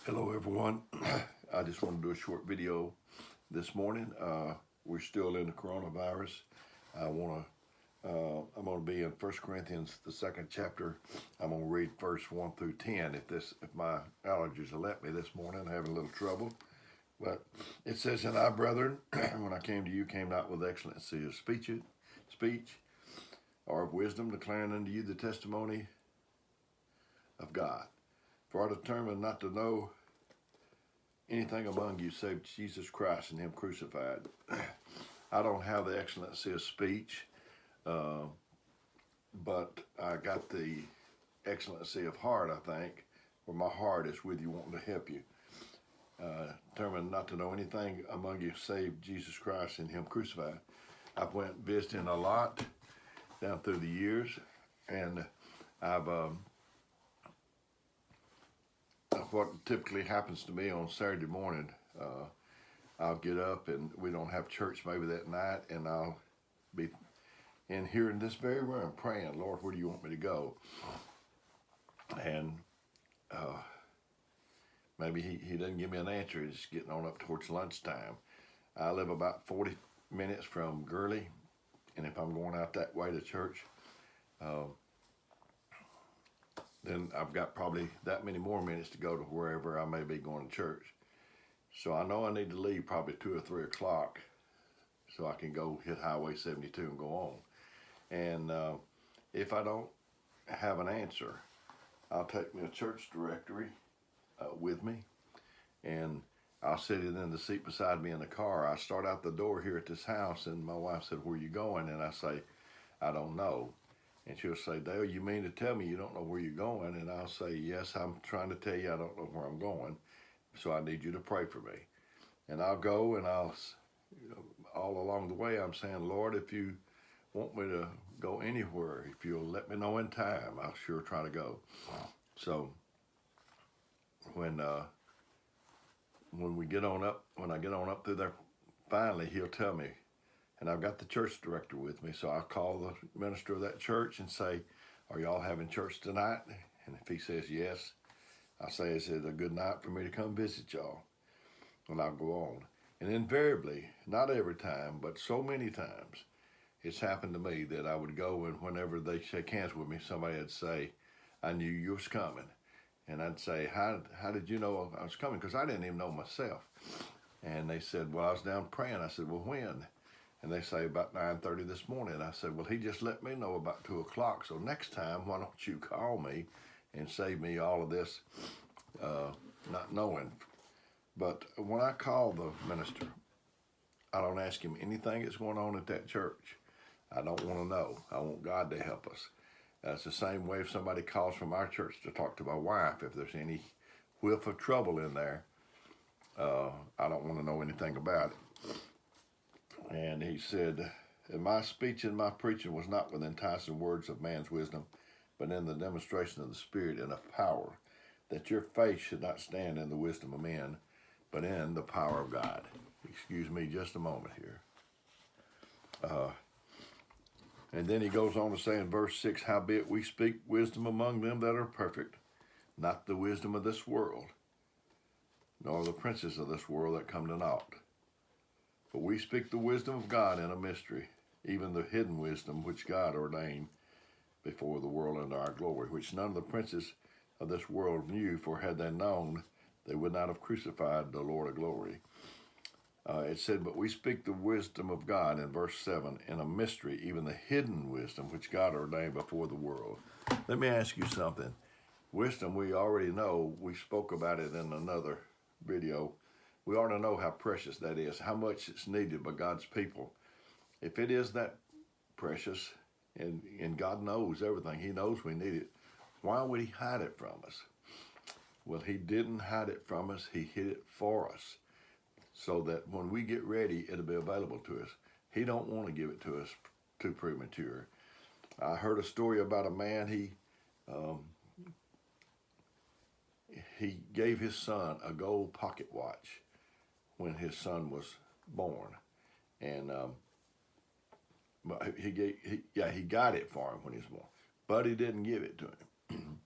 Hello everyone. I just want to do a short video this morning. We're still in the coronavirus. I'm going to be in 1 Corinthians, the second chapter. I'm going to read verse 1 through 10. If my allergies will let me this morning, I'm having a little trouble. But it says, "And I, brethren, when I came to you, came not with excellency of speech or of wisdom, declaring unto you the testimony of God. For I determined not to know anything among you save Jesus Christ and Him crucified." I don't have the excellency of speech, but I got the excellency of heart, I think, where my heart is with you, wanting to help you. Determined not to know anything among you save Jesus Christ and Him crucified. I've went visiting a lot down through the years, and I've what typically happens to me on Saturday morning, I'll get up and we don't have church maybe that night, and I'll be in here in this very room praying, "Lord, where do you want me to go?" And maybe he doesn't give me an answer. It's getting on up towards lunchtime. I live about 40 minutes from Gurley, and if I'm going out that way to church, then I've got probably that many more minutes to go to wherever I may be going to church. So I know I need to leave probably 2 or 3 o'clock so I can go hit Highway 72 and go on. And if I don't have an answer, I'll take me a church directory with me, and I'll sit it in the seat beside me in the car. I start out the door here at this house, and my wife said, "Where are you going?" And I say, "I don't know." And she'll say, "Dale, you mean to tell me you don't know where you're going?" And I'll say, "Yes, I'm trying to tell you I don't know where I'm going. So I need you to pray for me." And I'll go, and all along the way, I'm saying, "Lord, if you want me to go anywhere, if you'll let me know in time, I'll sure try to go." So when we get on up, when I get on up through there, finally he'll tell me, and I've got the church director with me, so I call the minister of that church and say, "Are y'all having church tonight?" And if he says yes, I say, "Is it a good night for me to come visit y'all?" And I'll go on. And invariably, not every time, but so many times, it's happened to me that I would go, and whenever they shake hands with me, somebody would say, "I knew you was coming." And I'd say, how did you know I was coming? Because I didn't even know myself. And they said, "Well, I was down praying." I said, "Well, when?" And they say, "About 9:30 this morning." I said, "Well, he just let me know about 2 o'clock. So next time, why don't you call me and save me all of this not knowing." But when I call the minister, I don't ask him anything that's going on at that church. I don't want to know. I want God to help us. It's the same way if somebody calls from our church to talk to my wife. If there's any whiff of trouble in there, I don't want to know anything about it. And he said, "And my speech and my preaching was not with enticing words of man's wisdom, but in the demonstration of the Spirit and of power, that your faith should not stand in the wisdom of men, but in the power of God." Excuse me just a moment here. And then he goes on to say in verse 6, "Howbeit we speak wisdom among them that are perfect, not the wisdom of this world, nor the princes of this world that come to naught. But we speak the wisdom of God in a mystery, even the hidden wisdom which God ordained before the world unto our glory, which none of the princes of this world knew, for had they known, they would not have crucified the Lord of glory." It said, "But we speak the wisdom of God," in verse 7, "in a mystery, even the hidden wisdom which God ordained before the world." Let me ask you something. Wisdom, we already know. We spoke about it in another video. We already know how precious that is, how much it's needed by God's people. If it is that precious, and God knows everything, He knows we need it, why would He hide it from us? Well, He didn't hide it from us. He hid it for us, so that when we get ready, it'll be available to us. He don't want to give it to us too premature. I heard a story about a man. He gave his son a gold pocket watch when his son was born, and but he got it for him when he was born, but he didn't give it to him.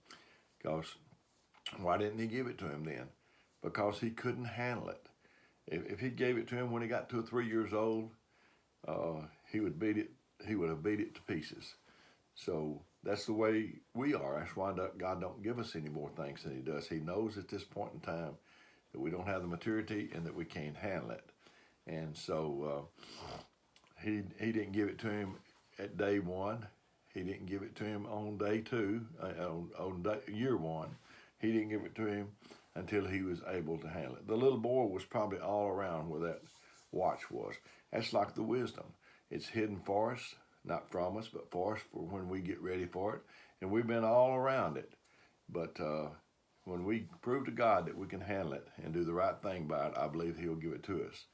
Because why didn't he give it to him then? because he couldn't handle it. If he gave it to him when he got 2 or 3 years old, he would beat it. He would have beat it to pieces. So that's the way we are. That's why God don't give us any more things than He does. He knows at this point in time that we don't have the maturity and that we can't handle it. And so he didn't give it to him at day one. He didn't give it to him on day two, year one. He didn't give it to him until he was able to handle it. The little boy was probably all around where that watch was. That's like the wisdom. It's hidden for us, not from us, but for us for when we get ready for it. And we've been all around it. But when we prove to God that we can handle it and do the right thing by it, I believe He'll give it to us.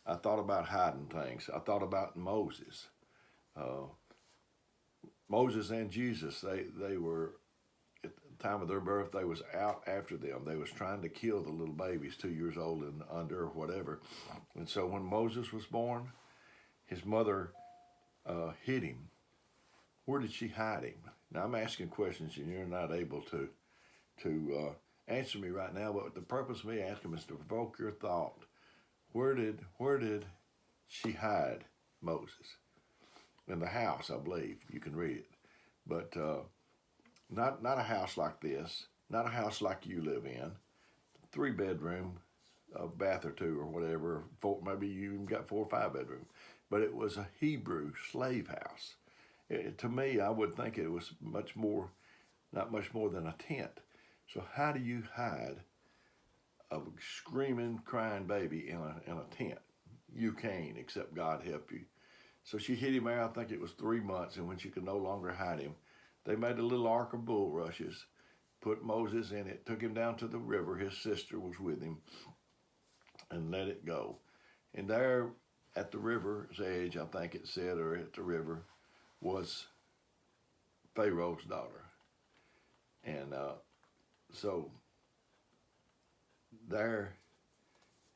I thought about hiding things. I thought about Moses. Moses and Jesus, they were, at the time of their birth, they was out after them. They was trying to kill the little babies 2 years old and under or whatever. And so when Moses was born, his mother hid him. Where did she hide him? Now I'm asking questions and you're not able to answer me right now, but the purpose of me asking is to provoke your thought. Where did she hide Moses? In the house, I believe. You can read it. But not a house like this, not a house like you live in. 3-bedroom, a bath or two or whatever. Maybe you even got 4 or 5 bedrooms. But it was a Hebrew slave house. To me, I would think it was not much more than a tent. So how do you hide a screaming, crying baby in a tent? You can't, except God help you. So she hid him there, I think it was 3 months, and when she could no longer hide him, they made a little ark of bulrushes, put Moses in it, took him down to the river. His sister was with him, and let it go. And there at the river's edge, I think it said, or at the river, was Pharaoh's daughter. And so there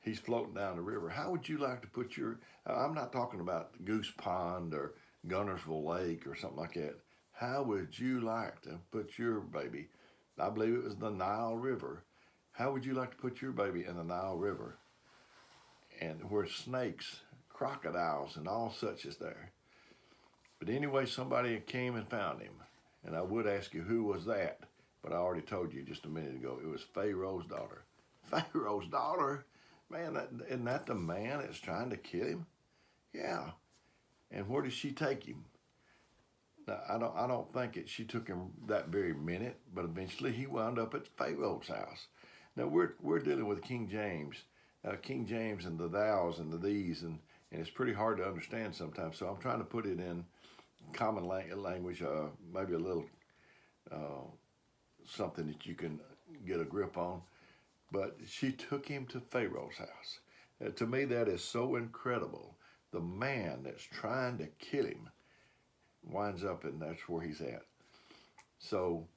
he's floating down the river. How would you like to put I'm not talking about Goose Pond or Gunnersville Lake or something like that. How would you like to put your baby? I believe it was the Nile River. How would you like to put your baby in the Nile River? And where snakes, crocodiles, and all such is there. But anyway, somebody came and found him. And I would ask you, who was that? But I already told you just a minute ago. It was Pharaoh's daughter. Pharaoh's daughter? Man, isn't that the man that's trying to kill him? Yeah. And where did she take him? Now, I don't think she took him that very minute, but eventually he wound up at Pharaoh's house. Now we're dealing with King James. King James and the thous and the these, and it's pretty hard to understand sometimes. So I'm trying to put it in common language, maybe a little something that you can get a grip on. But she took him to Pharaoh's house. To me, that is so incredible. The man that's trying to kill him winds up, and that's where he's at. So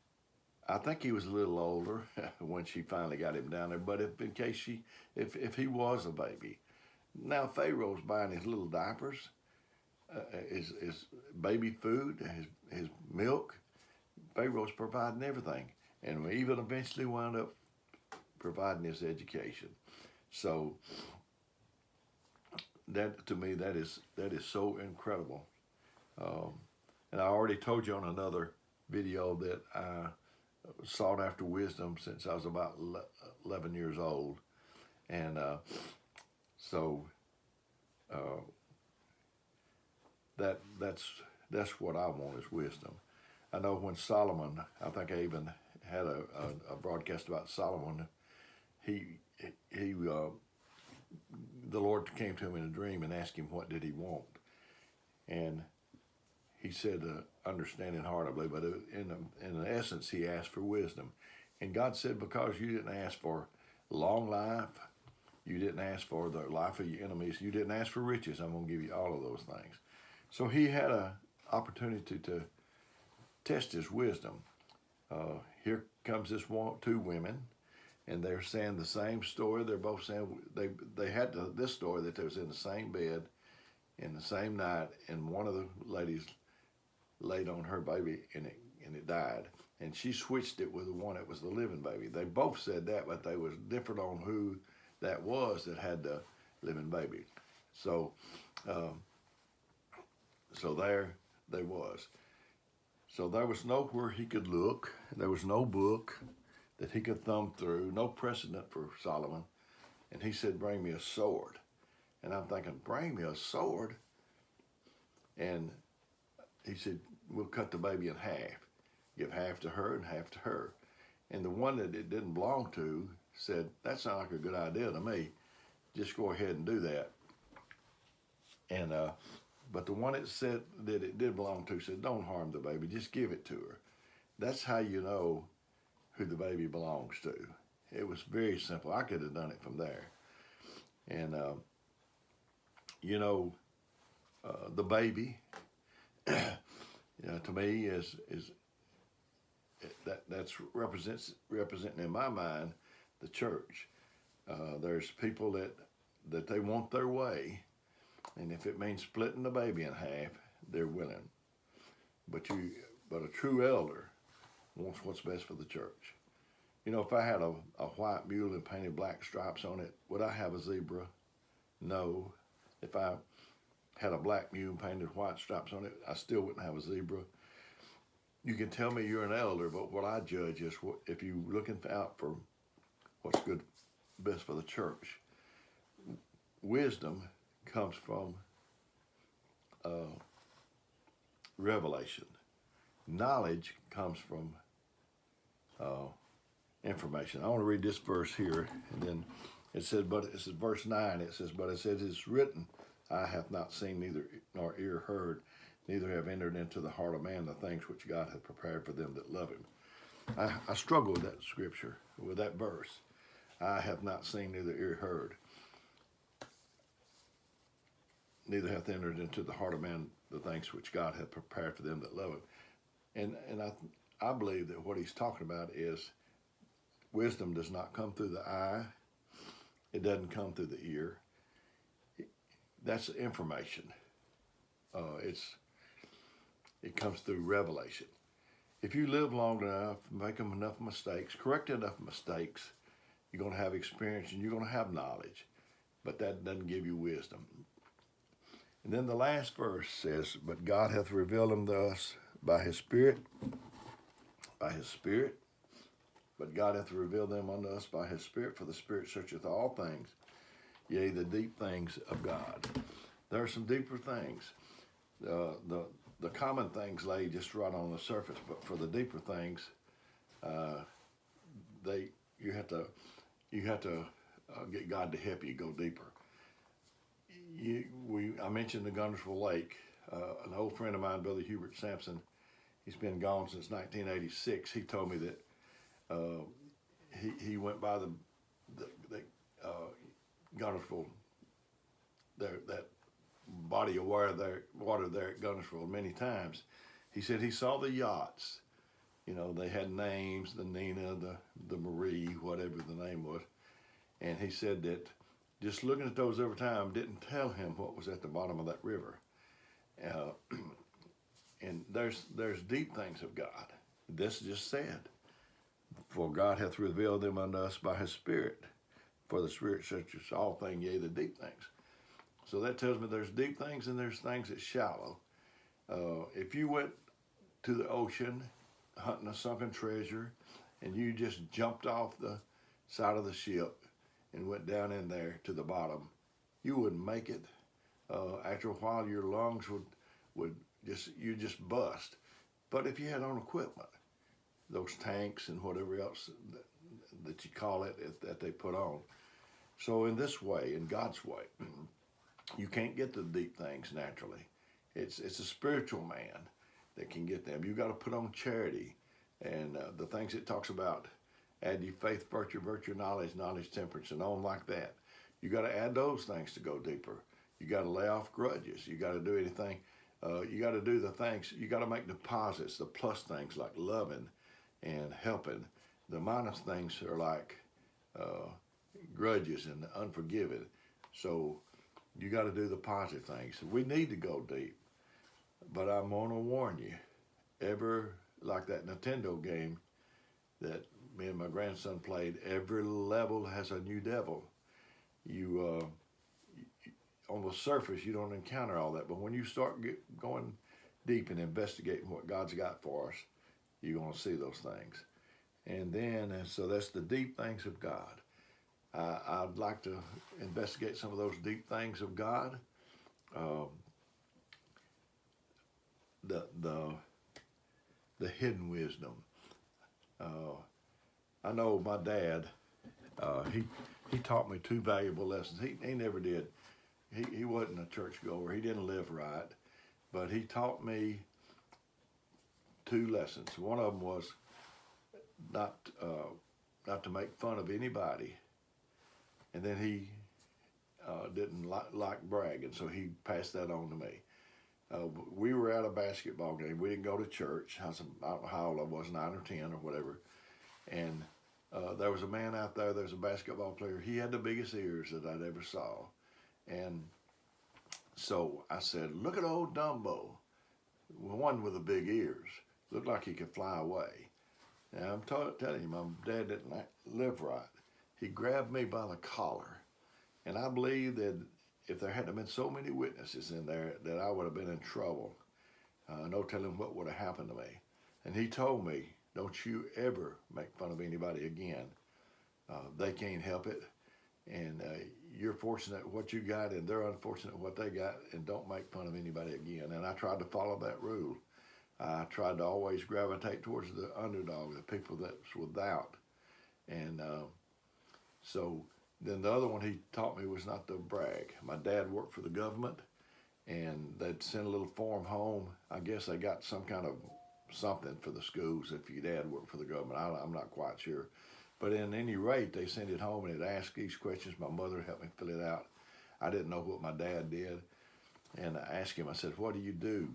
I think he was a little older when she finally got him down there. But if he was a baby, now Pharaoh's buying his little diapers, his baby food, his milk. Pharaoh's providing everything, and we even eventually wound up providing his education. So that, to me, that is so incredible. And I already told you on another video that I sought after wisdom since I was about 11 years old, and that's what I want is wisdom. I know when Solomon, I think I even had a broadcast about Solomon. The Lord came to him in a dream and asked him what did he want, and he said understanding heart, I believe, but in essence he asked for wisdom. And God said, because you didn't ask for long life, you didn't ask for the life of your enemies, you didn't ask for riches, I'm going to give you all of those things. So he had an opportunity to test his wisdom. Here comes two women, and they're saying the same story. They're both saying they had this story that they was in the same bed in the same night, and one of the ladies laid on her baby and it died. and she switched it with the one that was the living baby. They both said that, but they was different on who that was that had the living baby. So, so there they was. So there was nowhere he could look. There was no book that he could thumb through, no precedent for Solomon. And he said, bring me a sword. And I'm thinking, bring me a sword? And he said, we'll cut the baby in half. Give half to her and half to her. And the one that it didn't belong to said, that sounds like a good idea to me. Just go ahead and do that. And but the one that said that it did belong to said, don't harm the baby, just give it to her. That's how you know who the baby belongs to. It was very simple. I could have done it from there. And, the baby, to me is that's representing in my mind the church. There's people that they want their way, and if it means splitting the baby in half, they're willing. But a true elder wants what's best for the church. If I had a white mule and painted black stripes on it, would I have a zebra? No. If I had a black mule and painted white stripes on it, I still wouldn't have a zebra. You can tell me you're an elder, but what I judge is if you're looking out for what's good, best for the church. Wisdom comes from revelation. Knowledge comes from information. I want to read this verse here, and then it says, verse 9, it says, it's written, I have not seen neither nor ear heard, neither have entered into the heart of man the things which God hath prepared for them that love him. I struggle with that scripture, with that verse. I have not seen, neither ear heard, neither hath entered into the heart of man the things which God hath prepared for them that love him. And I believe that what he's talking about is wisdom does not come through the eye. It doesn't come through the ear. That's information. It comes through revelation. If you live long enough, make enough mistakes, correct enough mistakes, you're going to have experience and you're going to have knowledge. But that doesn't give you wisdom. And then the last verse says, but God hath revealed them to us by his Spirit. By his Spirit. But God hath revealed them unto us by his Spirit, for the Spirit searcheth all things, yea, the deep things of God. There are some deeper things. The common things lay just right on the surface, but for the deeper things, you have to get God to help you go deeper. I mentioned the Guntersville Lake. An old friend of mine, Brother Hubert Sampson, he's been gone since 1986. He told me that he went by the Guntersville, that body of water there at Guntersville many times. He said he saw the yachts. They had names, the Nina, the Marie, whatever the name was. And he said that just looking at those every time didn't tell him what was at the bottom of that river. And there's deep things of God. This just said, for God hath revealed them unto us by his Spirit. For the Spirit searches all things, yea, the deep things. So that tells me there's deep things and there's things that's shallow. If you went to the ocean hunting a sunken treasure and you just jumped off the side of the ship and went down in there to the bottom, you wouldn't make it. After a while, your lungs would just bust. But if you had on equipment, those tanks and whatever else that you call it that they put on. So in this way, in God's way, you can't get to the deep things naturally. It's a spiritual man that can get them. You got to put on charity and the things it talks about. Add ye faith, virtue, knowledge, temperance, and on like that. You got to add those things to go deeper. You got to lay off grudges. You got to do anything. You got to do the things. You got to make deposits, the plus things like loving and helping. The minus things are like grudges and unforgiving. So you got to do the positive things. We need to go deep. But I'm going to warn you, ever like that Nintendo game that me and my grandson played. Every level has a new devil. You on the surface you don't encounter all that, but when you start going deep and investigating what God's got for us, you're going to see those things. And so that's the deep things of God. I'd like to investigate some of those deep things of God. Um, the hidden wisdom. I know my dad. He taught me two valuable lessons. He never did. He wasn't a churchgoer. He didn't live right, but he taught me two lessons. One of them was not to make fun of anybody, and then he didn't like bragging, so he passed that on to me. We were at a basketball game. We didn't go to church. I don't know how old I was, 9 or 10 or whatever. And there was a man out there. There was a basketball player. He had the biggest ears that I'd ever saw. And so I said, "Look at old Dumbo, one with the big ears. Looked like he could fly away." And I'm telling you, my dad didn't live right. He grabbed me by the collar. And I believe that if there hadn't been so many witnesses in there, that I would have been in trouble. No telling what would have happened to me. And he told me, "Don't you ever make fun of anybody again. They can't help it. And you're fortunate what you got, and they're unfortunate what they got, and don't make fun of anybody again." And I tried to follow that rule. I tried to always gravitate towards the underdog, the people that's without. And so then the other one he taught me was not to brag. My dad worked for the government, and they'd send a little form home. I guess they got some kind of something for the schools if your dad worked for the government. I'm not quite sure. But at any rate, they sent it home and it asked these questions. My mother helped me fill it out. I didn't know what my dad did. And I asked him, I said, "What do you do,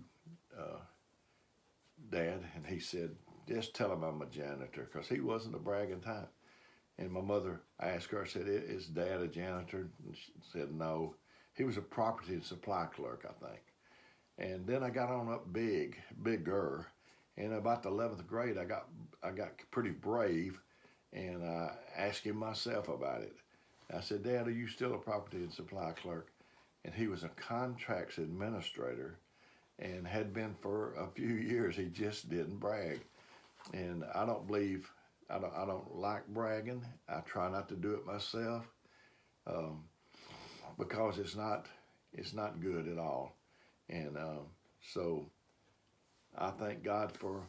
Dad?" And he said, "Just tell him I'm a janitor," because he wasn't a bragging type. And my mother, I asked her, I said, "Is Dad a janitor?" And she said, "No. He was a property and supply clerk, I think." And then I got on up bigger. And about the 11th grade, I got pretty brave, and I asked him myself about it. I said, "Dad, are you still a property and supply clerk?" And he was a contracts administrator and had been for a few years. He just didn't brag. And I don't like bragging. I try not to do it myself because it's not good at all. And so I thank God for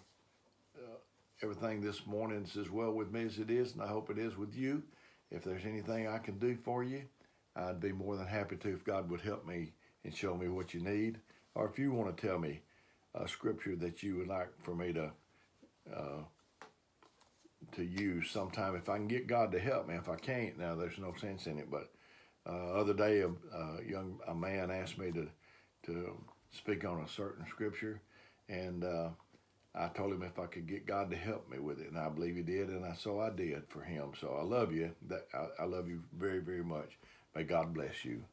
everything this morning. It's as well with me as it is, and I hope it is with you. If there's anything I can do for you, I'd be more than happy to if God would help me and show me what you need. Or if you want to tell me a scripture that you would like for me to use sometime, if I can get God to help me. If I can't, now there's no sense in it. But other day, a man asked me to speak on a certain scripture, and I told him if I could get God to help me with it, and I believe he did, and so I did for him. So I love you. I love you very, very much. May God bless you.